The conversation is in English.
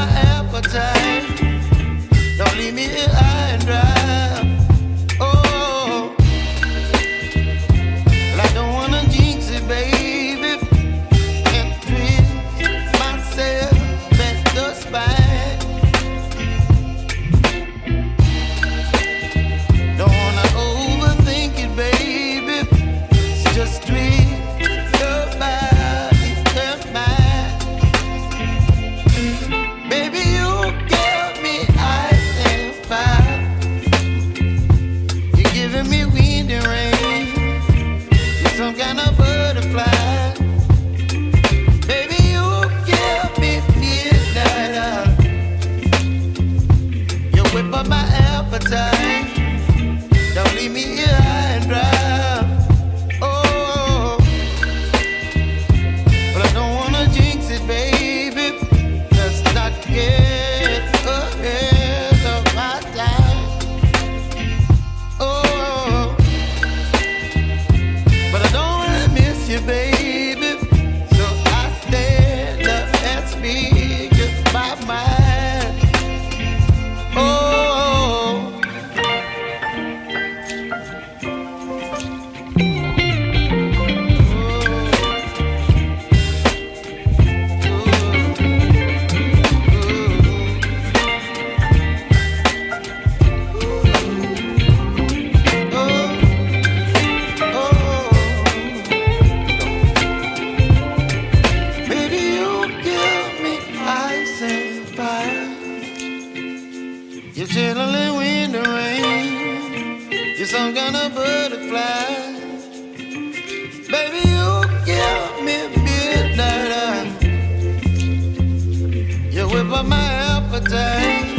my appetite. Don't leave me here high and dry. Oh, well, I don't wanna jinx it, baby, and twist myself at the spine. Don't wanna overthink it, baby. It's just twist your body and mine. Baby, you give me ice and fire. You're giving me wind and rain. You're some kind of butterfly. Baby, you give me midnight. You whip up my appetite. Don't leave me here high and dry. Oh, but I don't wanna jinx it, baby. Let's not get ahead of my time. Oh, but I don't wanna miss you, baby. So I stand up and speak just my mind. Oh. You're chilling wind and rain. You're some kind of butterfly. Baby, you give me midnight. You whip up my appetite.